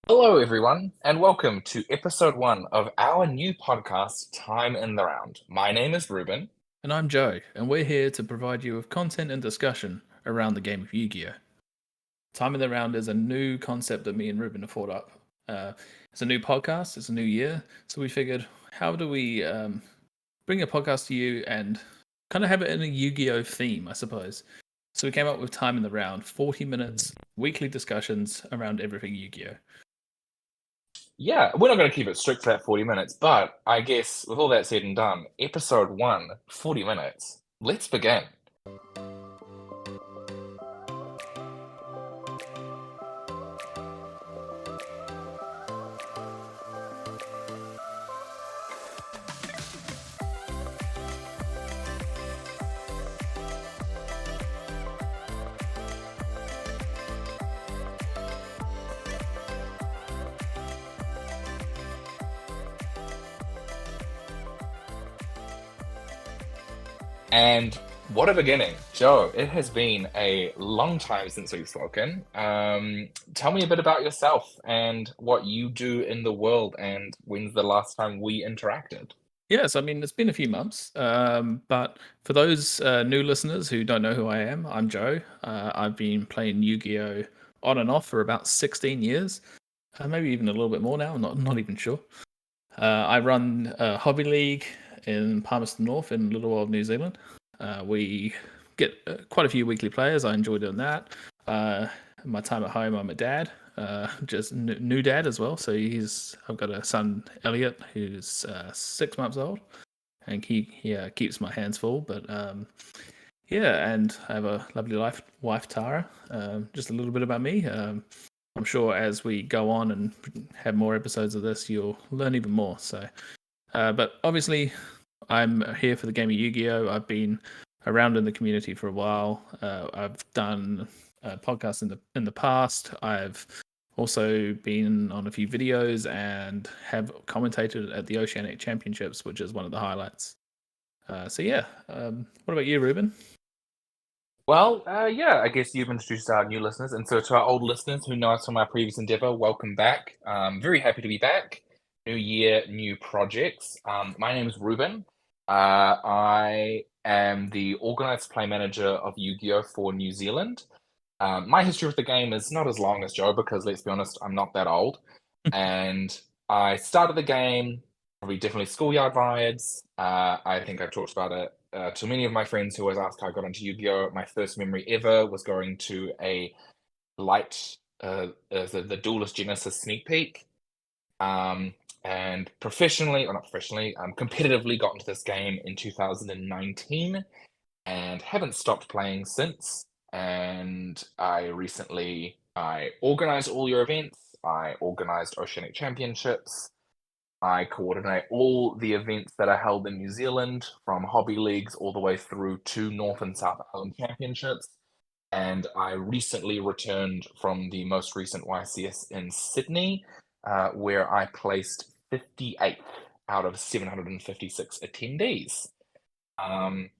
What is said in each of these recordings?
Hello, everyone, and welcome to episode one of our new podcast, Time in the Round. My name is Ruben. And I'm Joe, and we're here to provide you with content and discussion around the game of Yu Gi Oh! Time in the Round is a new concept that me and Ruben have thought up. It's a new podcast, it's a new year, so we figured, how do we bring a podcast to you and kind of have it in a Yu Gi Oh! Theme, I suppose? So we came up with Time in the Round, 40 minutes, weekly discussions around everything Yu Gi Oh! Yeah, we're not going to keep it strict to that 40 minutes, but I guess with all that said and done, episode one, 40 minutes. Let's begin. And what a beginning. Joe, it has been a long time since we've spoken. Tell me a bit about yourself and what you do in the world, and when's the last time we interacted? Yes, I mean, it's been a few months, but for those new listeners who don't know who I am, I'm Joe. I've been playing Yu Gi Oh! On and off for about 16 years, maybe even a little bit more now, not even sure. I run a hobby league in Palmerston North in Little World, New Zealand. We get quite a few weekly players. I enjoy doing that. My time at home, I'm a dad, just new dad as well. So I've got a son, Elliot, who's 6 months old, and he keeps my hands full. But yeah, and I have a lovely wife, Tara. Just a little bit about me. I'm sure as we go on and have more episodes of this, you'll learn even more. So, but obviously, I'm here for the game of Yu-Gi-Oh! I've been around in the community for a while. I've done podcasts in the past. I've also been on a few videos and have commentated at the Oceanic Championships, which is one of the highlights. So yeah, what about you, Ruben? Well, yeah, I guess you've introduced our new listeners. And so to our old listeners who know us from our previous endeavor, welcome back. Very happy to be back. New year, new projects. My name is Ruben. I am the organized play manager of Yu-Gi-Oh! For New Zealand. My history with the game is not as long as Joe because let's be honest, I'm not that old. And I started the game, probably definitely schoolyard vibes. I think I've talked about it to many of my friends who always ask how I got into Yu-Gi-Oh! My first memory ever was going to a light, the Duelist Genesis sneak peek. Um, and professionally, or not professionally, competitively got into this game in 2019 and haven't stopped playing since. And I organized all your events. I organized Oceanic Championships. I coordinate all the events that are held in New Zealand, from hobby leagues all the way through to North and South Island Championships. And I recently returned from the most recent YCS in Sydney, where I placed 58th out of 756 attendees. Um,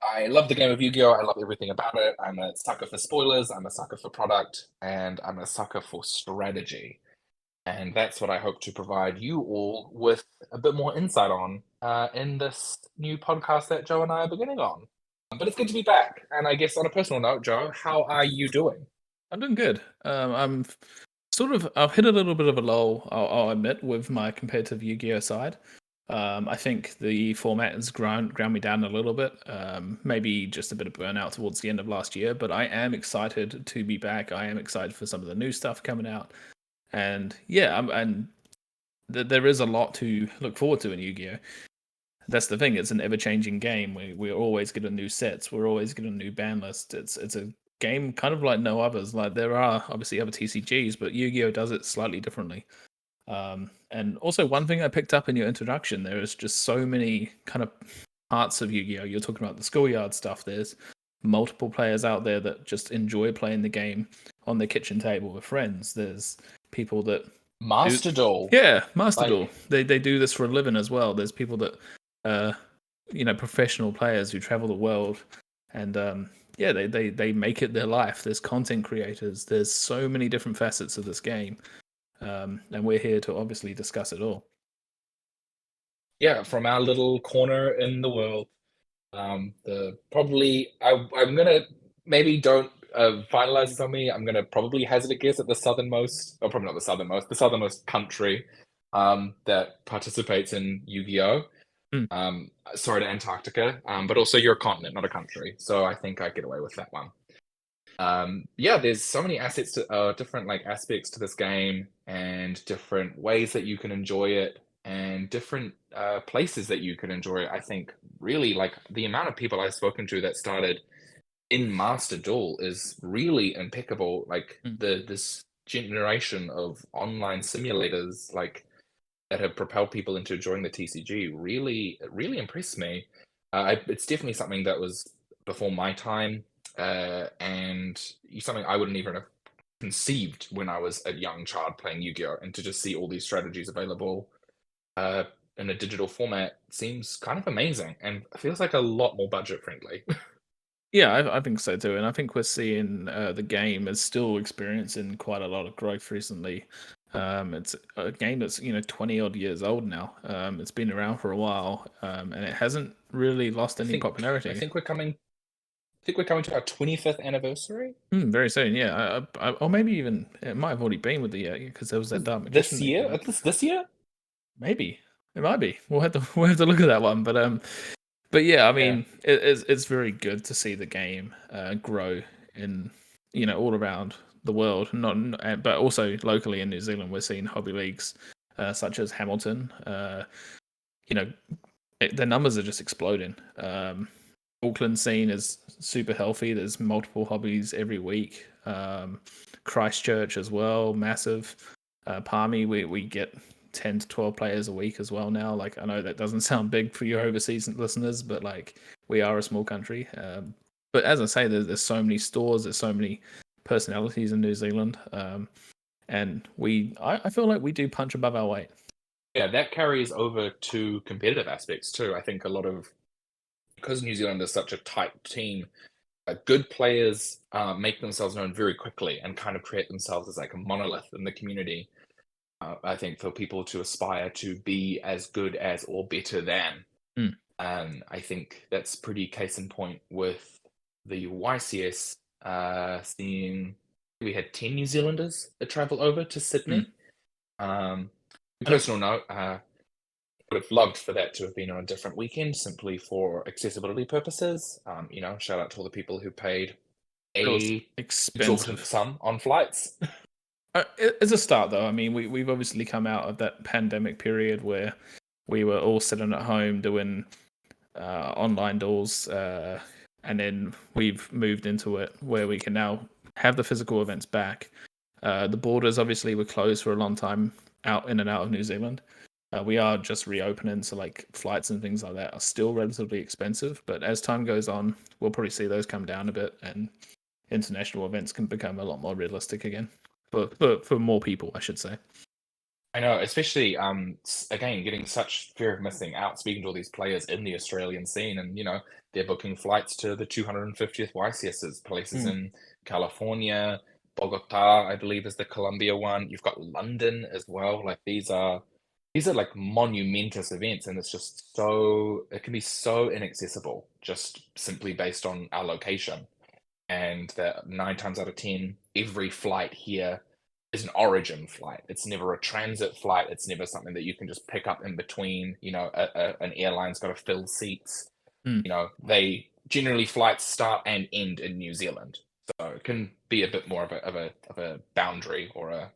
I love the game of Yu-Gi-Oh! I love everything about it. I'm a sucker for spoilers, I'm a sucker for product, and I'm a sucker for strategy. And that's what I hope to provide you all with a bit more insight on in this new podcast that Joe and I are beginning on. But it's good to be back. And I guess on a personal note, Joe, how are you doing? I'm doing good. I've hit a little bit of a lull, I'll admit, with my competitive Yu-Gi-Oh side. I think the format has ground me down a little bit. Maybe just a bit of burnout towards the end of last year, but I am excited to be back. I am excited for some of the new stuff coming out, and yeah, there is a lot to look forward to in Yu-Gi-Oh. That's the thing; it's an ever-changing game. We're always getting new sets. We're always getting new ban lists. It's a game kind of like no others. Like there are obviously other TCGs, but Yu-Gi-Oh does it slightly differently. And also one thing I picked up in your introduction, there is just so many kind of parts of Yu-Gi-Oh. You're talking about the schoolyard stuff. There's multiple players out there that just enjoy playing the game on their kitchen table with friends. There's people that do, Master Duel. yeah, Master Duel. Like, They do this for a living as well. There's people that, uh, professional players who travel the world, and yeah, they make it their life. There's content creators. There's so many different facets of this game. and we're here to obviously discuss it all. Yeah, from our little corner in the world. I'm gonna maybe don't finalize this on me. I'm gonna probably hazard a guess at the southernmost, or probably not the southernmost country that participates in Yu-Gi-Oh! Hmm. Sorry to Antarctica, but also you're a continent, not a country. So I think I get away with that one. Yeah, there's so many assets to different like aspects to this game and different ways that you can enjoy it and different places that you can enjoy it. I think really like the amount of people I've spoken to that started in Master Duel is really impeccable. Like Hmm. this generation of online simulators like that have propelled people into enjoying the TCG really impressed me. It's definitely something that was before my time, and something I wouldn't even have conceived when I was a young child playing Yu-Gi-Oh! And to just see all these strategies available uh, in a digital format seems kind of amazing and feels like a lot more budget friendly. Yeah, I think so too, and I think we're seeing the game is still experiencing quite a lot of growth recently. It's a game that's 20 odd years old now. It's been around for a while, and it hasn't really lost I any think I popularity. think we're coming. I think we're coming to our 25th anniversary Very soon, yeah. Or maybe even it might have already been with the because there was that Dark Magician this that year. came out. At least this year. Maybe it might be. We'll have to we'll have to look at that one, but yeah, I Yeah. mean, it's very good to see the game grow in all around the world, but also locally in New Zealand. We're seeing hobby leagues such as Hamilton. You know, the numbers are just exploding. Auckland scene is super healthy. There's multiple hobbies every week. Christchurch as well, massive. Palmy, we get 10 to 12 players a week as well now. Like, I know that doesn't sound big for your overseas listeners, but like, we are a small country. But as I say, there's so many stores, there's so many personalities in New Zealand. And I feel like we do punch above our weight. Yeah, that carries over to competitive aspects too. I think a lot of because New Zealand is such a tight team, good players make themselves known very quickly and kind of create themselves as like a monolith in the community. I think for people to aspire to be as good as or better than, Mm, I think that's pretty case in point with the YCS. Seeing we had 10 New Zealanders that travel over to mm. Sydney. Okay. Personal note, would have loved for that to have been on a different weekend simply for accessibility purposes. Shout out to all the people who paid It was a exorbitant expensive. sum on flights. It's a start, though. I mean, we've obviously come out of that pandemic period where we were all sitting at home doing online duels, and then we've moved into it where we can now have the physical events back. The borders obviously were closed for a long time out in and out of New Zealand. We are just reopening, so like flights and things like that are still relatively expensive. But as time goes on, we'll probably see those come down a bit, and international events can become a lot more realistic again for more people, I should say. I know, especially again, getting such fear of missing out, speaking to all these players in the Australian scene, and they're booking flights to the 250th YCS's, places Mm, in California, Bogota, I believe is the Colombia one. You've got London as well. Like these are like monumentous events, and it can be so inaccessible just simply based on our location. And that 9 times out of 10, every flight here is an origin flight. It's never a transit flight. It's never something that you can just pick up in between. An airline's got to fill seats. mm. They generally flights start and end in New Zealand, so it can be a bit more of a boundary or a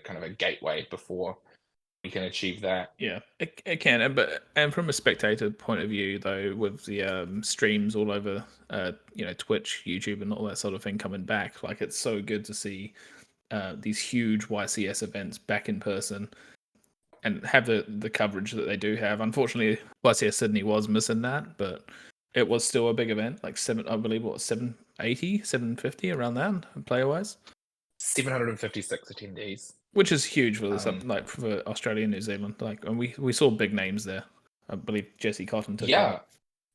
kind of a gateway before we can achieve that. Yeah, it can, and from a spectator point of view, though, with the streams all over, Twitch, YouTube, and all that sort of thing coming back, like it's so good to see these huge YCS events back in person and have the coverage that they do have. Unfortunately, YCS Sydney was missing that, but it was still a big event, like I believe, 780, 750 around that player wise, 756 attendees. which is huge for Um, like for Australia and New Zealand. Like, and we saw big names there. I believe Jesse Cotton took yeah, part.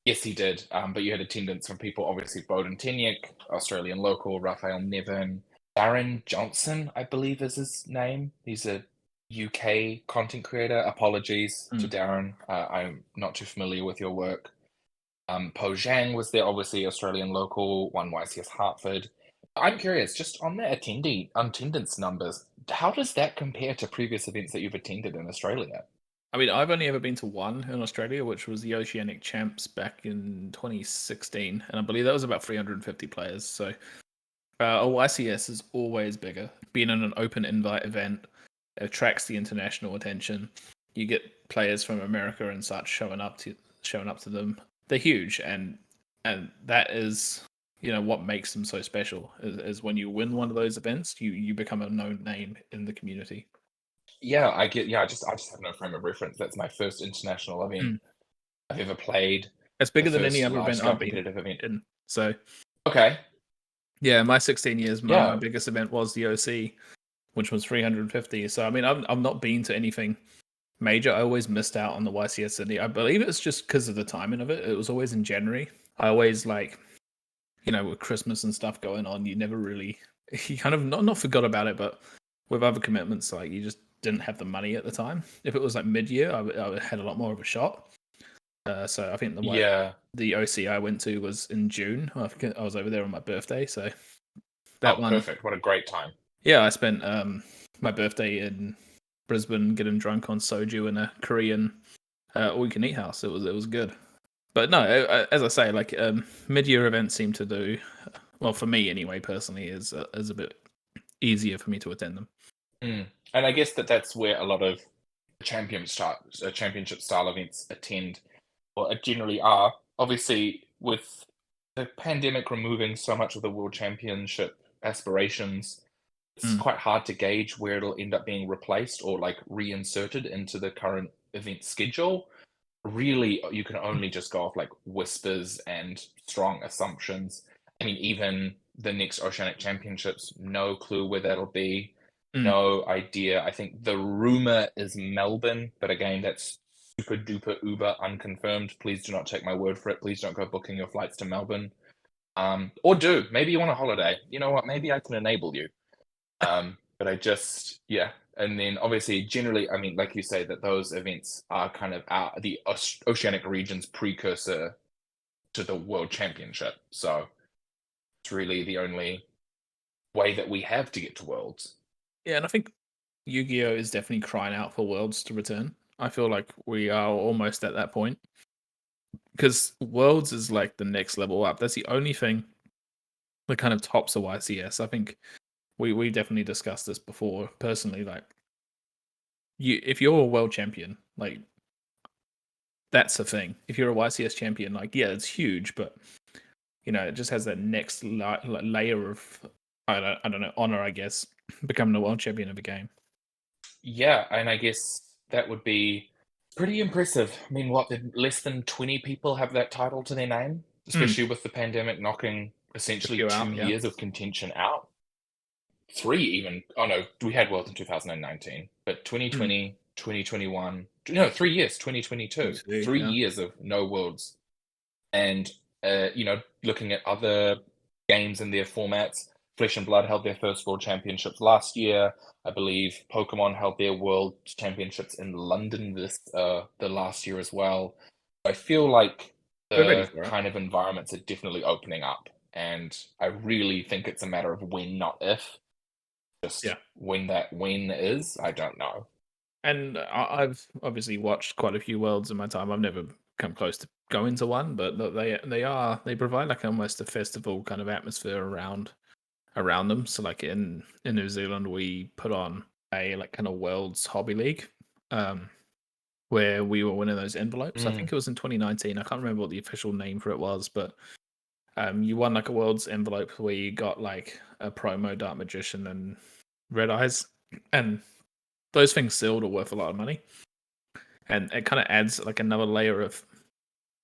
yes, he did. But you had attendance from people, obviously, Bowden Tenyuk, Australian local, Raphael Nevin. Darren Johnson, I believe is his name. He's a UK content creator. Apologies to Mm. Darren. I'm not too familiar with your work. Po Zhang was there, obviously Australian local, one YCS Hartford. I'm curious, just on the attendance numbers, how does that compare to previous events that you've attended in Australia? I mean, I've only ever been to one in Australia, which was the Oceanic Champs back in 2016, and I believe that was about 350 players. So OYCS is always bigger. Being in an open invite event attracts the international attention. You get players from America and such showing up to them. They're huge, and that is what makes them so special. Is when you win one of those events, you become a known name in the community. Yeah, I get. Yeah, I just have no frame of reference. That's my first international event Mm. I've ever played. It's The bigger than any first other large event scale I've been competitive event. in. So Okay. yeah, my 16 years, my Yeah. biggest event was the OC, which was 350. So I mean, I've not been to anything major. I always missed out on the YCS Sydney. I believe it's just because of the timing of it. It was always in January. I always like, with Christmas and stuff going on, you never really, you kind of not forgot about it, but with other commitments, like you just didn't have the money at the time. If it was like mid-year, I had a lot more of a shot. So I think Yeah. the OC I went to was in June. I was over there on my birthday, so that Oh, one, perfect. What a great time. yeah, I spent my birthday in Brisbane getting drunk on soju in a Korean all-you-can-eat house. It was good. But no, as I say, like mid-year events seem to do well for me anyway. Personally, is a bit easier for me to attend them. Mm. And I guess that's where a lot of championship style events attend, or generally are. Obviously, with the pandemic removing so much of the world championship aspirations, it's Mm, quite hard to gauge where it'll end up being replaced or like reinserted into the current event schedule. Really, you can only just go off like whispers and strong assumptions. I mean, even the next Oceanic Championships, no clue where that'll be, mm. no idea. I think the rumor is Melbourne, but again, that's super duper uber unconfirmed. Please do not take my word for it. Please don't go booking your flights to Melbourne. Or do. Maybe you want a holiday. You know what? Maybe I can enable you. But yeah. And then obviously, generally, I mean, like you say, that those events are kind of the oceanic region's precursor to the world championship. So it's really the only way that we have to get to worlds. Yeah, and I think Yu-Gi-Oh is definitely crying out for Worlds to return. I feel like we are almost at that point because Worlds is like the next level up. That's the only thing that kind of tops a YCS. I think we definitely discussed this before. Personally, like if you're a world champion, like that's the thing. If you're a YCS champion, like yeah, it's huge, but it just has that next layer of I don't know honor, I guess, becoming a world champion of a game. Yeah, and I guess that would be pretty impressive. I mean, what, did less than 20 people have that title to their name? Mm, Especially with the pandemic knocking a essentially few two out, yeah. years of contention out. Three even. Oh no, we had Worlds in 2019, but Mm, 2020, 2021, no, 3 years, 2022, 22, three yeah. years of no Worlds. And, looking at other games and their formats, Flesh and Blood held their first World Championships last year. I believe Pokemon held their World Championships in London the last year as well. I feel like We're ready the for it. kind of environments are definitely opening up, and I really think it's a matter of when, not if. Yeah. Just when that when is, I don't know. And I've obviously watched quite a few worlds in my time. I've never come close to going to one, but they provide like almost a festival kind of atmosphere around them. So like in New Zealand, we put on a like kind of world's hobby league, um, where we were winning those envelopes. I Mm, think it was in 2019. I can't remember what the official name for it was, but you won like a world's envelope where you got like a promo Dark Magician and Red Eyes, and those things sealed are worth a lot of money, and it kind of adds like another layer of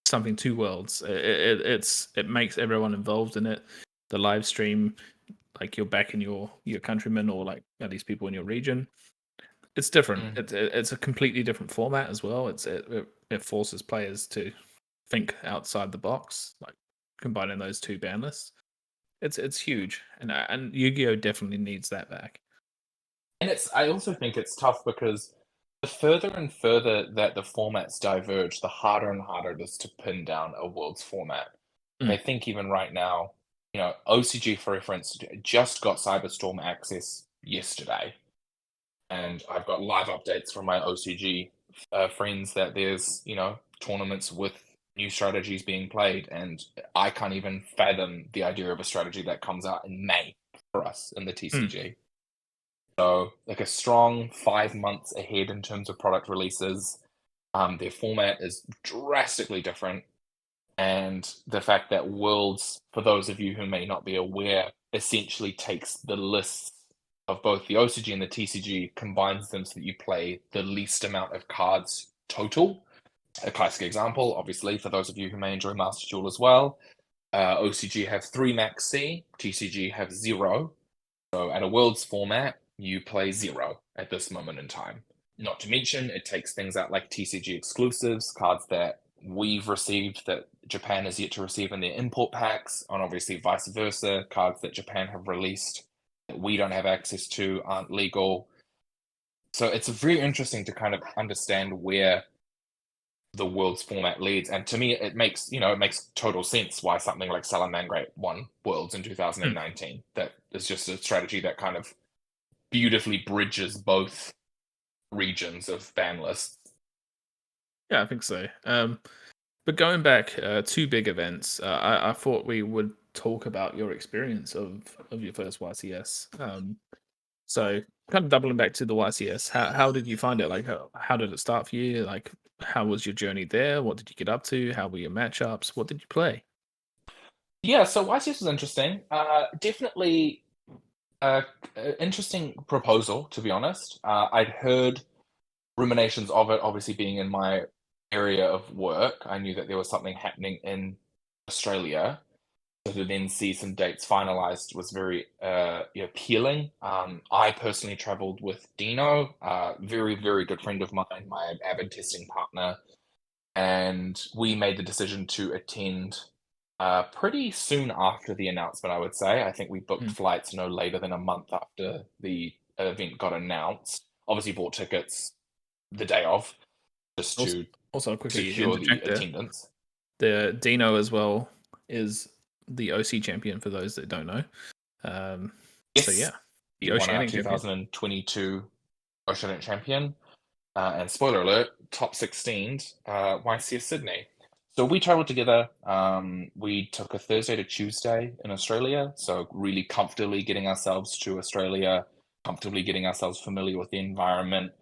something to worlds. It makes everyone involved in it. The live stream, like you're back in your countrymen or like at least people in your region. It's different. mm. It's a completely different format as well. It forces players to think outside the box, like combining those two ban lists. It's huge, and Yu-Gi-Oh definitely needs that back. And I also think it's tough because the further and further that the formats diverge, the harder and harder it is to pin down a world's format. I Mm, think even right now, OCG, for reference, just got Cyberstorm access yesterday, and I've got live updates from my OCG friends that there's tournaments with new strategies being played, and I can't even fathom the idea of a strategy that comes out in May for us in the mm. TCG. So, like a strong 5 months ahead in terms of product releases. Their format is drastically different. And the fact that Worlds, for those of you who may not be aware, essentially takes the lists of both the OCG and the TCG, combines them so that you play the least amount of cards total. A classic example, obviously, for those of you who may enjoy Master Duel as well, OCG have 3 max C, TCG have 0. So at a Worlds format, you play 0 at this moment in time. Not to mention, it takes things out like TCG exclusives, cards that we've received that Japan has yet to receive in their import packs, and obviously vice versa, cards that Japan have released that we don't have access to aren't legal. So it's very interesting to kind of understand where the Worlds format leads. And to me, it makes total sense why something like Salamangreat won Worlds in Mm. 2019. That is just a strategy that kind of beautifully bridges both regions of ban lists. Yeah, I think so. But going back, two big events. I thought we would talk about your experience of your first YCS. So kind of doubling back to the YCS, how did you find it? Like, how did it start for you? Like, how was your journey there? What did you get up to? How were your matchups? What did you play? Yeah, so YCS was interesting. Definitely a interesting proposal, to be honest. I'd heard ruminations of it, obviously being in my area of work. I knew that there was something happening in Australia. So to then see some dates finalized was very appealing. I personally traveled with Dino, very, very good friend of mine, my avid testing partner, and we made the decision to attend pretty soon after the announcement, I would say. I think we booked Mm. flights no later than a month after the event got announced. Obviously, bought tickets the day of just Also, to also quickly secure the interject there. attendance. The Dino as well is the OC champion for those that don't know. So Yes, yeah, the he won our Oceanic champion. 2022 Oceanic Champion. And spoiler alert, top 16, YCS Sydney. So we traveled together. We took a Thursday to Tuesday in Australia. So really comfortably getting ourselves to Australia, comfortably getting ourselves familiar with the environment,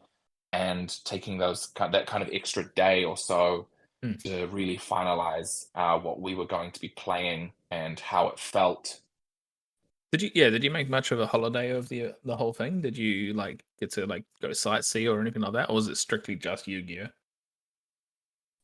and taking that kind of extra day or so Mm. to really finalize what we were going to be playing and how it felt. Did you? Yeah. Did you make much of a holiday of the whole thing? Did you like get to like go sightsee or anything like that, or was it strictly just Yu-Gi-Oh?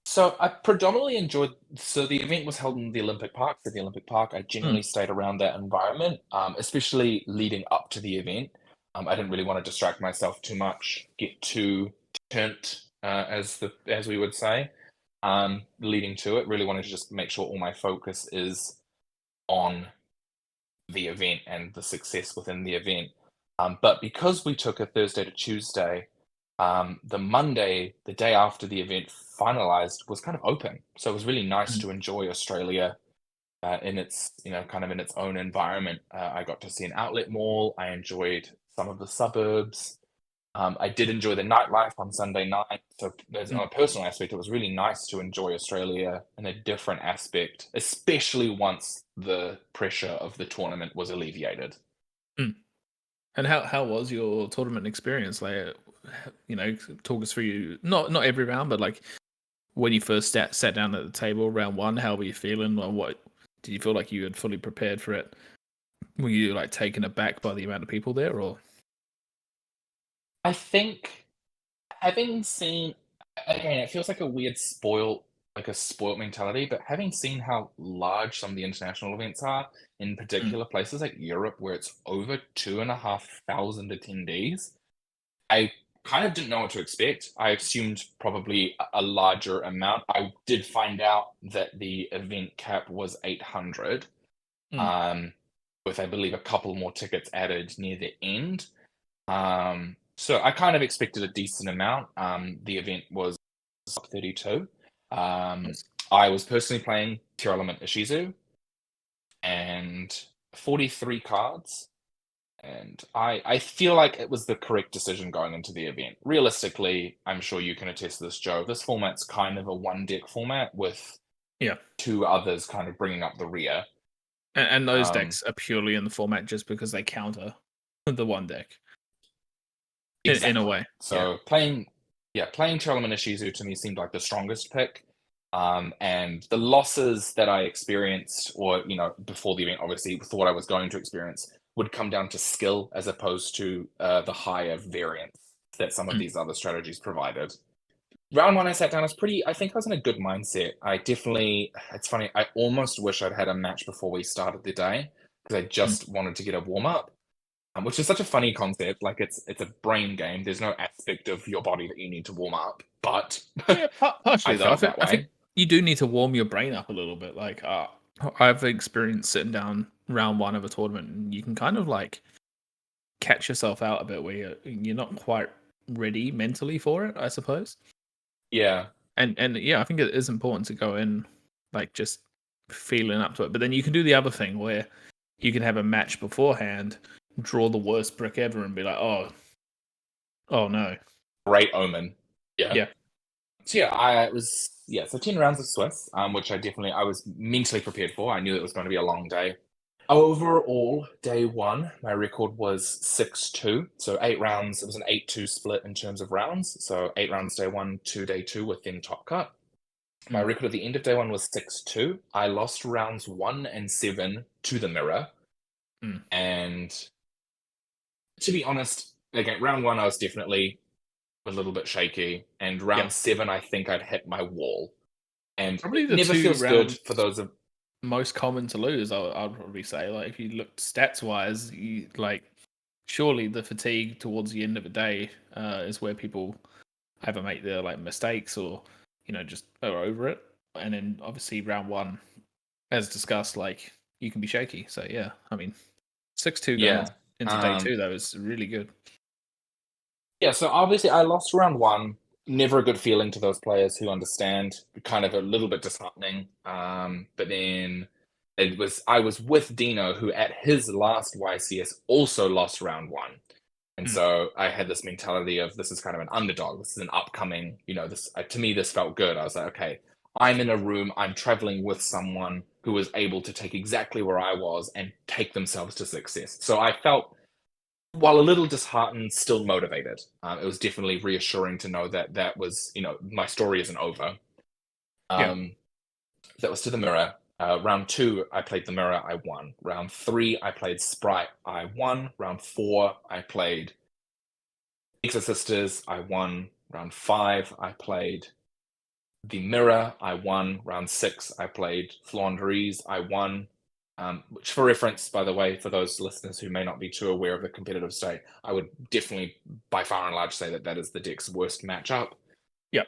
So I predominantly enjoyed. So the event was held in the Olympic Park. So the Olympic Park, I Mm. generally stayed around that environment, especially leading up to the event. I didn't really want to distract myself too much, get too turned, as we would say. Leading to it, really wanted to just make sure all my focus is on the event and the success within the event. But because we took a Thursday to Tuesday, the Monday, the day after the event finalized, was kind of open. So it was really nice Mm. to enjoy Australia in its, kind of in its own environment. I got to see an outlet mall. I enjoyed some of the suburbs. I did enjoy the nightlife on Sunday night. So, on Mm. a personal aspect, it was really nice to enjoy Australia in a different aspect, especially once the pressure of the tournament was alleviated. Mm. And how was your tournament experience? Like, talk us through not every round, but like when you first sat down at the table, round one, how were you feeling? Or what did you feel like you had fully prepared for it? Were you like taken aback by the amount of people there, or? I think having seen, again, it feels like a spoiled mentality, but having seen how large some of the international events are, in Mm. particular places like Europe, where it's over 2,500 attendees, I kind of didn't know what to expect. I assumed probably a larger amount. I did find out that the event cap was 800. Mm. Um, with, I believe, a couple more tickets added near the end. So I kind of expected a decent amount. The event was 32. Nice. I was personally playing Tearlament Ishizu and 43 cards. And I feel like it was the correct decision going into the event. Realistically, I'm sure you can attest to this, Joe. This format's kind of a one deck format with Yeah. two others kind of bringing up the rear. And those Um, decks are purely in the format just because they counter the one deck in a exactly. way. So playing Tearlament Ishizu to me seemed like the strongest pick. And the losses that I experienced, or before the event, obviously thought I was going to experience, would come down to skill as opposed to the higher variance that some of Mm. these other strategies provided. Round one, I sat down. I think I was in a good mindset. It's funny. I almost wish I'd had a match before we started the day because I Mm. just wanted to get a warm up, which is such a funny concept. Like it's a brain game. There's no aspect of your body that you need to warm up, but Yeah, I partially though. felt that I think way. you do need to warm your brain up a little bit. Like, I've experienced sitting down round one of a tournament, and you can kind of like catch yourself out a bit where you're not quite ready mentally for it, I suppose. Yeah, And yeah, I think it is important to go in like just feeling up to it. But then you can do the other thing where you can have a match beforehand, draw the worst brick ever, and be like, oh no, great omen. Yeah. yeah. So yeah, I was yeah. So 10 rounds of Swiss, which I was mentally prepared for. I knew it was going to be a long day. Overall, day one, my record was 6-2. So 8 rounds. It was an 8-2 split in terms of rounds. So 8 rounds day one, two day two within Top Cut. My Mm. record at the end of day one was 6-2. I lost rounds 1 and 7 to the mirror. Mm. And to be honest, again, round one, I was definitely a little bit shaky. And Yeah. round seven, I think I'd hit my wall. And Probably it the never two feels good rounds for those of most common to lose. I'd probably say, like, if you looked stats wise, you like surely the fatigue towards the end of the day is where people either make their like mistakes or just are over it. And then obviously round one, as discussed, like you can be shaky. So yeah, I mean 6-2 going yeah. into day two though is really good. Yeah, so obviously I lost round one. Never a good feeling to those players who understand. Kind of a little bit disheartening. But then I was with Dino, who at his last YCS also lost round one. And Mm. so I had this mentality of this is kind of an underdog. This is an upcoming, to me, this felt good. I was like, okay, I'm in a room, I'm traveling with someone who was able to take exactly where I was and take themselves to success. So I felt, while a little disheartened, still motivated. It was definitely reassuring to know that was, my story isn't over. Yeah. That was to the mirror. Round two, I played the mirror, I won. Round three, I played Sprite, I won. Round four, I played Exorcisters, I won. Round five, I played the mirror, I won. Round six, I played Flandries, I won. Which, for reference, by the way, for those listeners who may not be too aware of the competitive state, I would definitely, by far and large, say that is the deck's worst matchup. Yeah.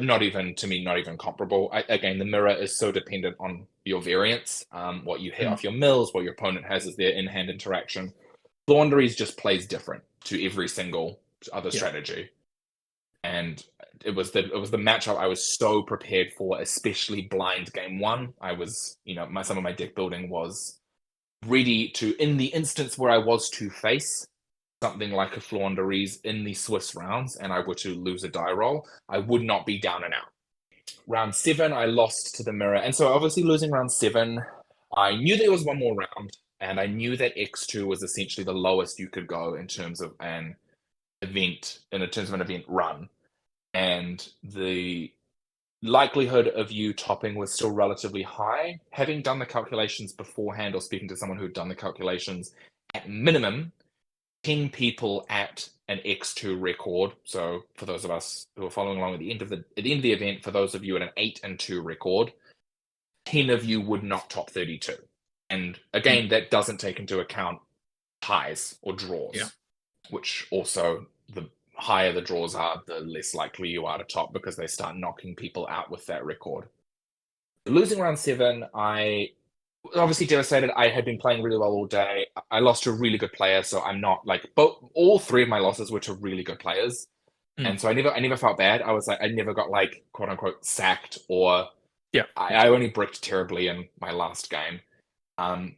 Not even to me, not even comparable. Again, the mirror is so dependent on your variance, what you hit Mm. off your mills, what your opponent has as their in-hand interaction. Flandries just plays different to every single other Yeah. strategy, and it was the matchup I was so prepared for, especially blind game one. I was, some of my deck building was ready to, in the instance where I was to face something like a Flandries in the Swiss rounds and I were to lose a die roll, I would not be down and out. Round seven, I lost to the mirror. And so obviously losing round seven, I knew there was one more round, and I knew that X2 was essentially the lowest you could go in terms of an event, run. And the likelihood of you topping was still relatively high. Having done the calculations beforehand or speaking to someone who'd done the calculations, at minimum, 10 people at an X2 record. So for those of us who are following along at the end of the event, for those of you at an 8-2 record, 10 of you would not top 32. And again, that doesn't take into account ties or draws, Yeah. which also, the higher the draws are, the less likely you are to top because they start knocking people out with that record. Losing round seven, I obviously devastated. I had been playing really well all day. I lost to a really good player, so I'm not like, but all three of my losses were to really good players. Mm. And so I never felt bad. I was like, I never got like quote unquote sacked or Yeah. I only bricked terribly in my last game.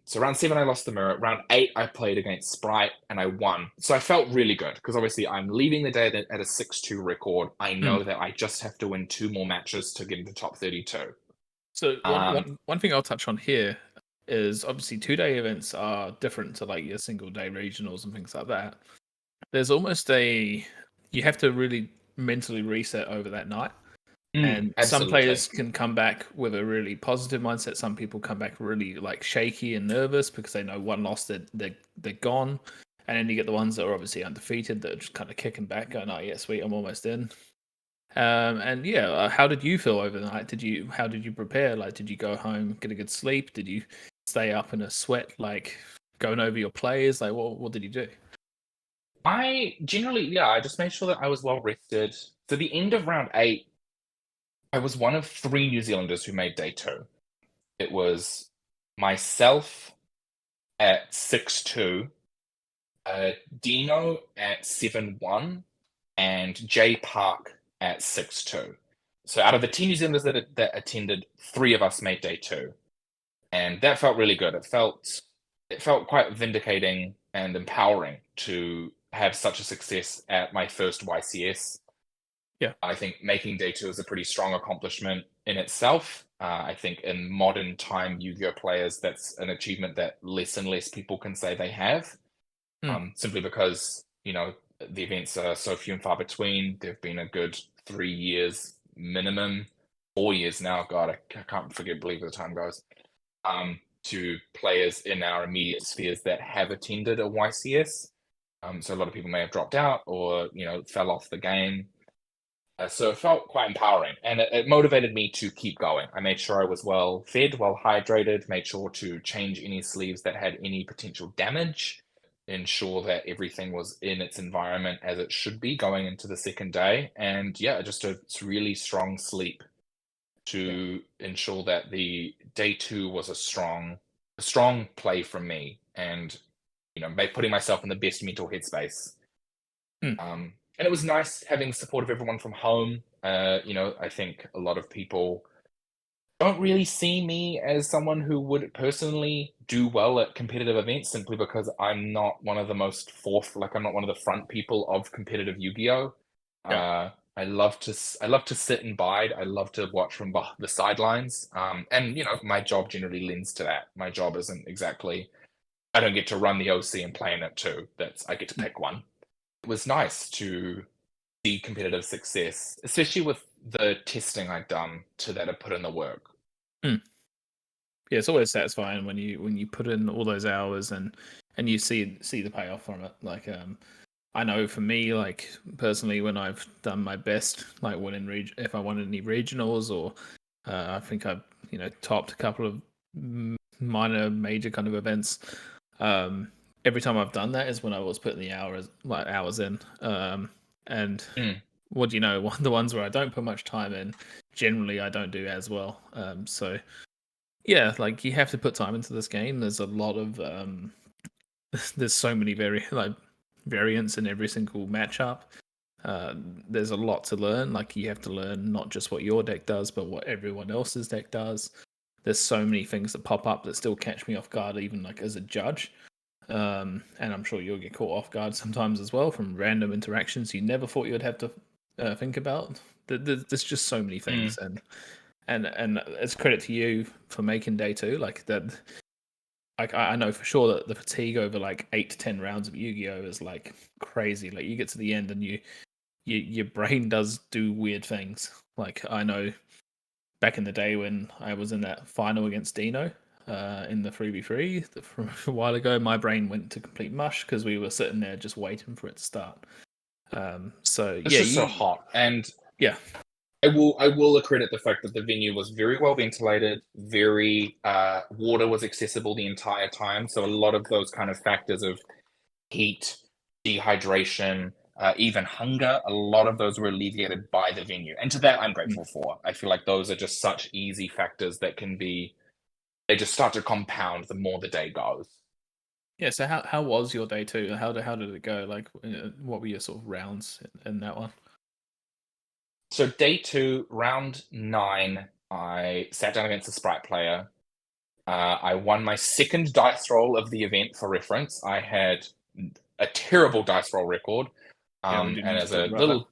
So round seven, I lost the mirror. Round eight, I played against Sprite and I won. So I felt really good because obviously I'm leaving the day at a 6-2 record. I Mm. know that I just have to win two more matches to get into top 32. So one, Um, one, one thing I'll touch on here is obviously 2 day events are different to like your single day regionals and things like that. There's almost you have to really mentally reset over that night. And some absolutely. players can come back with a really positive mindset. Some people come back really like shaky and nervous because they know one loss that they're gone. And then you get the ones that are obviously undefeated that are just kind of kicking back, going, "Oh yeah, sweet, I'm almost in." And yeah, how did you feel overnight? How did you prepare? Like, did you go home, get a good sleep? Did you stay up in a sweat, like going over your plays? Like, what did you do? I generally, yeah, I just made sure that I was well rested. So the end of round eight, I was one of three New Zealanders who made day two. It was myself at 6-2, Dino at 7-1, and Jay Park at 6-2. So out of the 10 New Zealanders that attended, three of us made day two. And that felt really good. It felt quite vindicating and empowering to have such a success at my first YCS. Yeah. I think making day two is a pretty strong accomplishment in itself. I think in modern time Yu-Gi-Oh players, that's an achievement that less and less people can say they have. Mm. Simply because the events are so few and far between. They've been a good 3 years minimum, 4 years now. God, I can't believe the time goes. To players in our immediate spheres that have attended a YCS. So a lot of people may have dropped out or fell off the game. So it felt quite empowering and it motivated me to keep going. I made sure I was well fed, well hydrated, made sure to change any sleeves that had any potential damage, ensure that everything was in its environment as it should be going into the second day. And yeah, just a really strong sleep Yeah. to ensure that the day two was a strong play from me and by putting myself in the best mental headspace. Mm. And it was nice having support of everyone from home. I think a lot of people don't really see me as someone who would personally do well at competitive events simply because I'm not one of the I'm not one of the front people of competitive Yu-Gi-Oh. Yeah. I love to sit and bide. I love to watch from the sidelines. And my job generally lends to that. My job isn't exactly. I don't get to run the OC and play in it too. I get to Mm. pick one. It was nice to see competitive success, especially with the testing I'd done to that I put in the work. Mm. Yeah, it's always satisfying when you put in all those hours and you see the payoff from it. Like I know for me, like personally, when I've done my best, like winning if I won any regionals or I think I've topped a couple of minor major kind of events. Um, every time I've done that is when I was putting the hours in. And Mm. what do you know? The ones where I don't put much time in, generally I don't do as well. So yeah, like you have to put time into this game. There's a lot of there's so many variants in every single matchup. Uh, there's a lot to learn. Like you have to learn not just what your deck does, but what everyone else's deck does. There's so many things that pop up that still catch me off guard, even like as a judge. And I'm sure you'll get caught off guard sometimes as well from random interactions you never thought you'd have to think about. There's just so many Mm. things, and it's credit to you for making day two. Like that, like I know for sure that the fatigue over like 8 to 10 rounds of Yu-Gi-Oh is like crazy. Like you get to the end and your brain does do weird things. Like I know back in the day when I was in that final against Dino in the 3v3 from a while ago, my brain went to complete mush because we were sitting there just waiting for it to start. So It's yeah, just so hot, and yeah. I will accredit the fact that the venue was very well ventilated, very water was accessible the entire time. So a lot of those kind of factors of heat, dehydration, even hunger, a lot of those were alleviated by the venue. And to that, I'm Mm. grateful for. I feel like those are just such easy factors that can be they just start to compound the more the day goes. Yeah. So how was your day two? How did it go? Like, what were your sort of rounds in that one? So day two, round 9, I sat down against a Sprite player. I won my second dice roll of the event. For reference, I had a terrible dice roll record. Yeah, we do And need to as talk a about that. little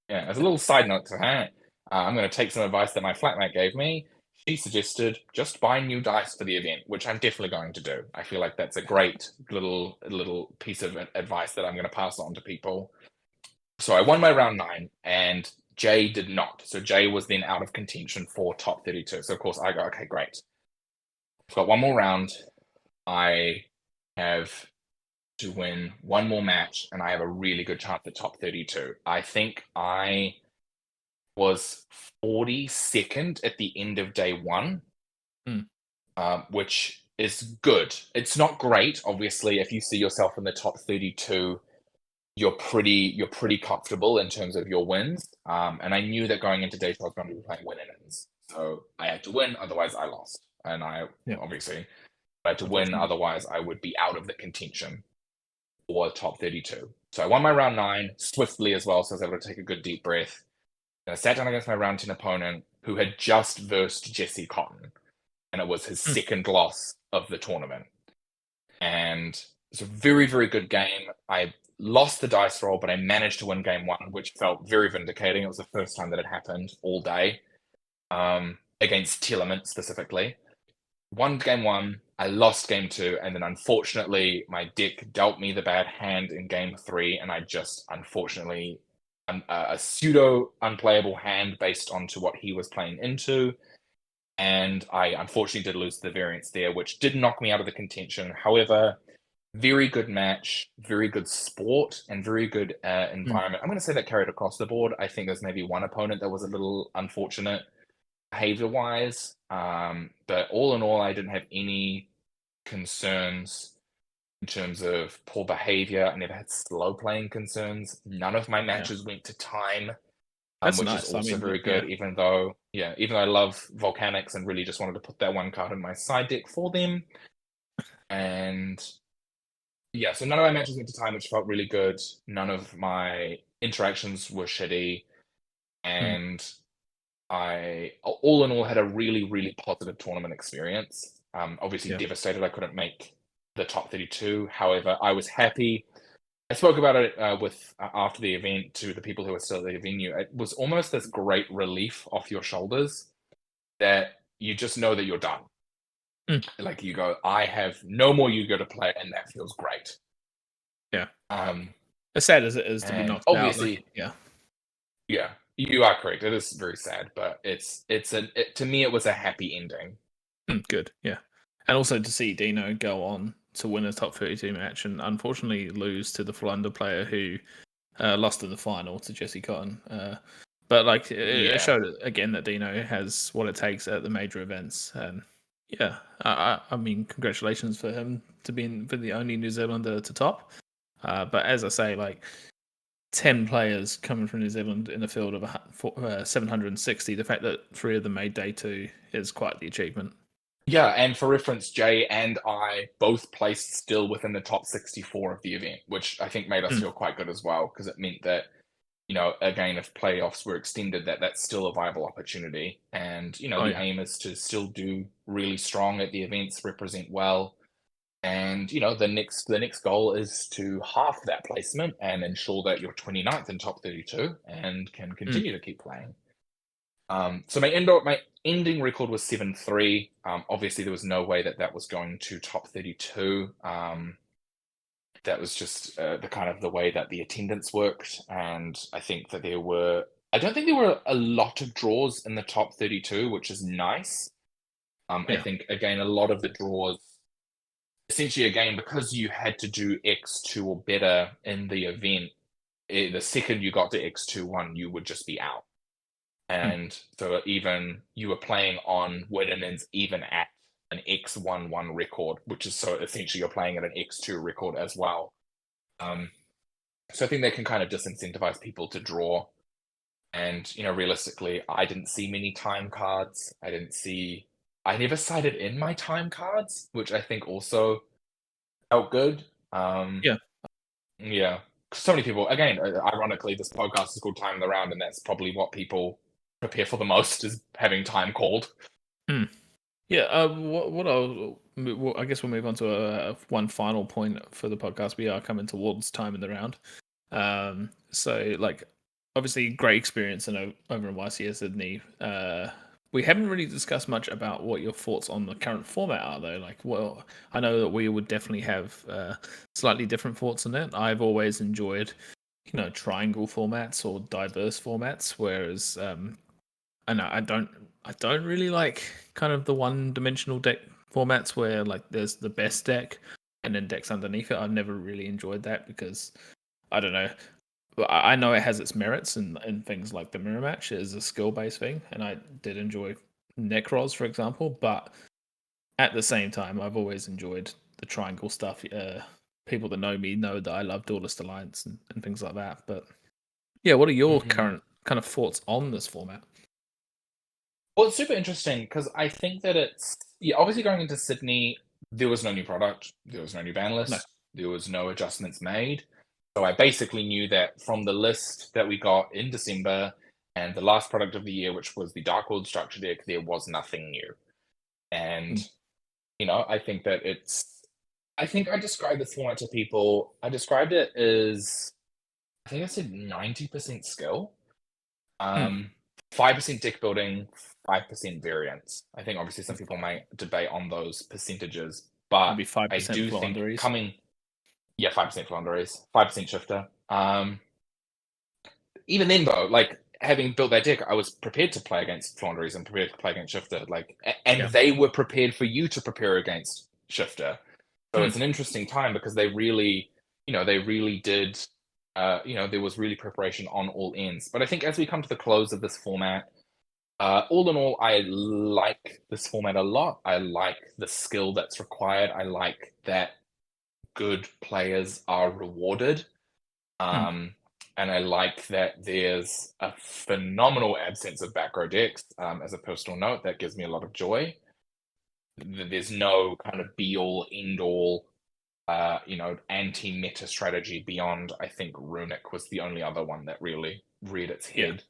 Yeah, as a little side note to that, I'm going to take some advice that my flatmate gave me. She suggested just buy new dice for the event, which I'm definitely going to do. I feel like that's a great little piece of advice that I'm going to pass on to people. So I won my round 9, and Jay did not. So Jay was then out of contention for top 32. So of course I go, okay, great. I've got one more round. I have to win one more match, and I have a really good chance at top 32. I think I was 42nd at the end of day 1, Mm. which is good. It's not great, obviously. If you see yourself in the top 32, you're pretty comfortable in terms of your wins. And I knew that going into day 2, I was going to be playing win-ins, so I had to win, otherwise I lost. And I Yeah, obviously I had to win, unfortunately. otherwise I would be out of the contention for top 32. So I won my round 9 swiftly as well, so I was able to take a good deep breath. And I sat down against my round 10 opponent who had just versed Jesse Cotton, and it was his Mm. second loss of the tournament. And it's a very, very good game. I lost the dice roll, but I managed to win game 1, which felt very vindicating. It was the first time that it happened all day, against Telemint specifically. Won game 1, I lost game 2, and then unfortunately my deck dealt me the bad hand in game 3, and I just unfortunately a pseudo unplayable hand based onto what he was playing into, and I unfortunately did lose the variance there, which did knock me out of the contention. However, very good match, very good sport, and very good Mm. environment. I'm going to say that carried across the board. I think there's maybe one opponent that was a little unfortunate behavior wise. But all in all, I didn't have any concerns in terms of poor behavior. I never had slow playing concerns. None of my Yeah, matches went to time, that's which is nice. I also mean, very yeah. good, even though I love volcanics and really just wanted to put that one card in my side deck for them. And yeah, so none of my matches went to time, which felt really good. None of my interactions were shitty. Mm. And I, all in all, had a really, really positive tournament experience. Obviously, Yeah. devastated I couldn't make the top 32. However, I was happy. I spoke about it with after the event to the people who were still at the venue. It was almost this great relief off your shoulders that you just know that you're done. Mm. Like you go, I have no more Yu-Gi-Oh to play, and that feels great. Yeah. Um, As sad as it is to be and knocked out, like, obviously, yeah. yeah, you are correct. It is very sad, but to me it was a happy ending. Mm, good. Yeah. And also to see Dino go on to win a top 32 match and unfortunately lose to the Flunder player who lost in the final to Jesse Cotton. But like it Yeah. showed again that Dino has what it takes at the major events. And yeah, I mean, congratulations for him to being for the only New Zealander to top. But as I say, like 10 players coming from New Zealand in a field of 760, the fact that 3 of them made day 2 is quite the achievement. Yeah, and for reference, Jay and I both placed still within the top 64 of the event, which I think made us Mm. feel quite good as well, because it meant that, again, if playoffs were extended, that's still a viable opportunity. And, Oh the yeah. aim is to still do really strong at the events, represent well. And, the next goal is to half that placement and ensure that you're 29th in top 32 and can Mm. continue to keep playing. So my ending record was 7-3. Obviously, there was no way that was going to top 32. That was just the kind of the way that the attendance worked, and I think that I don't think there were a lot of draws in the top 32, which is nice. I Yeah. think again a lot of the draws, essentially, again because you had to do X2 or better in the event. The second you got to X2-1, you would just be out. Mm. And so even you were playing on win-ins even at an X11 record, which is so essentially you're playing at an X2 record as well. So I think they can kind of disincentivize people to draw. And, realistically, I didn't see many time cards. I didn't see I never cited in my time cards, which I think also felt good. Yeah. Yeah. So many people, again, ironically, this podcast is called Time in the Round, and that's probably what people prepare for the most is having time called. Hmm. Yeah, I guess we'll move on to one final point for the podcast. We are coming towards time in the round. So like obviously great experience over in YCS Sydney. We haven't really discussed much about what your thoughts on the current format are though. Like, well, I know that we would definitely have slightly different thoughts on it. I've always enjoyed, triangle formats or diverse formats, whereas I know I don't really like kind of the one-dimensional deck formats where like there's the best deck and then decks underneath it. I've never really enjoyed that because I don't know. But I know it has its merits and things like the mirror match is a skill-based thing, and I did enjoy Necros, for example. But at the same time, I've always enjoyed the triangle stuff. People that know me know that I love Duelist Alliance and things like that. But yeah, what are your Mhm. current kind of thoughts on this format? Well, it's super interesting because I think that it's yeah, obviously going into Sydney, there was no new product, there was no new ban No. list, there was no adjustments made. So I basically knew that from the list that we got in December and the last product of the year, which was the Dark World structure deck, there was nothing new. And, Mm. I think that I think I described this format to people. I described it as, I think I said 90% skill. Mm. 5% deck building, 5% variance. I think obviously some people might debate on those percentages, but Maybe I 5% do think Flanders. coming, yeah, 5% Flanders, 5% shifter. Even then though, like having built that deck, I was prepared to play against Flanders and prepared to play against shifter. And Yeah. they were prepared for you to prepare against shifter. So Mm. it's an interesting time because they really, they really did. There was really preparation on all ends. But I think as we come to the close of this format, all in all, I like this format a lot. I like the skill that's required. I like that good players are rewarded. Mm. Um, and I like that there's a phenomenal absence of back row decks. As a personal note, that gives me a lot of joy. There's no kind of be all, end all, anti-meta strategy beyond, I think Runic was the only other one that really reared its Yeah. head.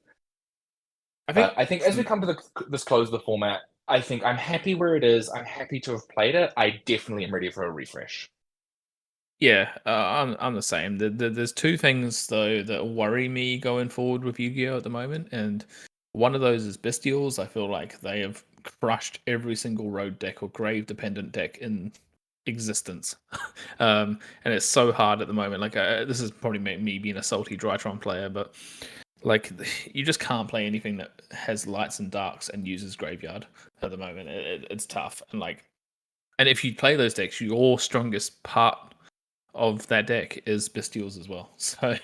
I But think I think as we come to this close of the format, I think I'm happy where it is. I'm happy to have played it. I definitely am ready for a refresh. yeah, I'm the same. There's two things though that worry me going forward with Yu-Gi-Oh at the moment, and one of those is Bestials. I feel like they have crushed every single road deck or grave dependent deck in existence. And it's so hard at the moment. Like this is probably me being a salty Drytron player, but like you just can't play anything that has lights and darks and uses graveyard at the moment. It's tough, and if you play those decks, your strongest part of that deck is Bestials as well. So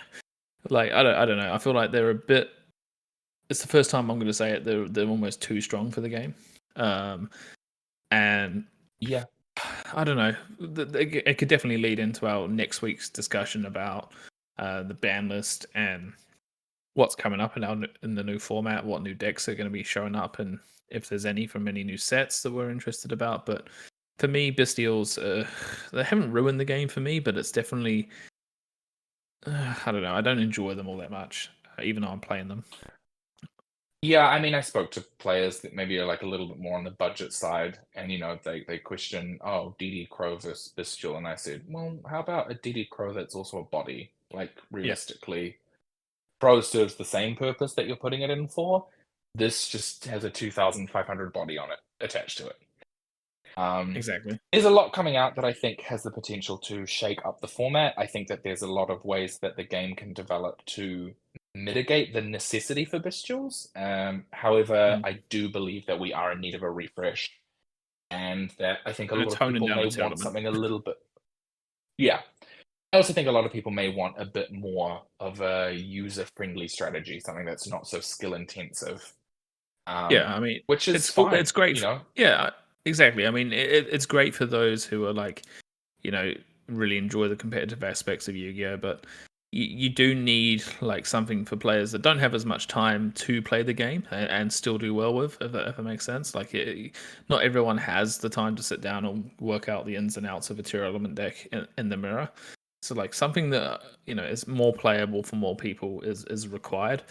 like I don't know. I feel like they're a bit. It's the first time I'm going to say it. They're almost too strong for the game, and Yeah. I don't know. It could definitely lead into our next week's discussion about the ban list and what's coming up in the new format, what new decks are going to be showing up, and if there's any from any new sets that we're interested about. But for me, Bestials, they haven't ruined the game for me, but it's definitely I don't know. I don't enjoy them all that much, even though I'm playing them. Yeah, I mean, I spoke to players that maybe are like a little bit more on the budget side, and they question, oh, DD Crow versus Bestial, and I said, well, how about a DD Crow that's also a body? Like Yeah, realistically, Crow serves the same purpose that you're putting it in for. This just has a 2,500 body on it attached to it. Um, exactly. there's a lot coming out that I think has the potential to shake up the format. I think that there's a lot of ways that the game can develop to mitigate the necessity for bestials. However, Mm. I do believe that we are in need of a refresh, and that I think a And lot it's of honing people down the may want tournament. something a little bit. Yeah, I also think a lot of people may want a bit more of a user-friendly strategy, something that's not so skill intensive, Yeah, I mean, which is it's fine. great. Yeah, exactly. I mean, it's great for those who are like, you know, really enjoy the competitive aspects of Yu-Gi-Oh. But you do need like something for players that don't have as much time to play the game and still do well with, if that makes sense. Like, not everyone has the time to sit down and work out the ins and outs of a tier element deck in the mirror. So like something that is more playable for more people is required.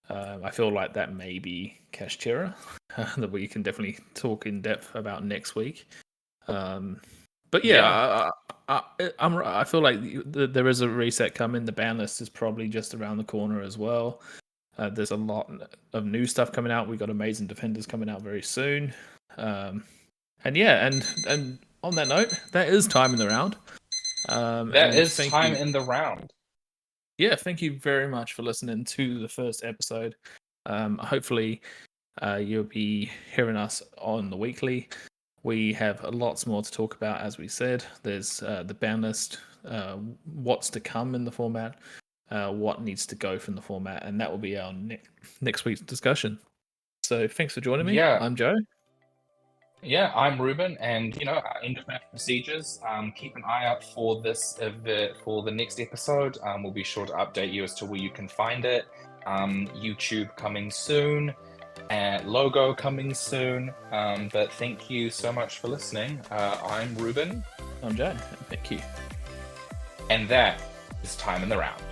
I feel like that may be Kashtira, that we can definitely talk in depth about next week. But yeah, I feel like there is a reset coming. The ban list is probably just around the corner as well. There's a lot of new stuff coming out. We got Amazing Defenders coming out very soon. And on that note, that is time in the round. That is time in the round. Yeah, thank you very much for listening to the first episode. Hopefully, you'll be hearing us on the weekly. We have lots more to talk about, as we said. There's the ban list, what's to come in the format, what needs to go from the format, and that will be our next week's discussion. So thanks for joining me. Yeah. I'm Joe. Yeah, I'm Ruben, and end of match procedures. Keep an eye out for this for the next episode. We'll be sure to update you as to where you can find it. YouTube coming soon, and logo coming soon. But thank you so much for listening. I'm Ruben. I'm Joe. Thank you. And that is time in the round.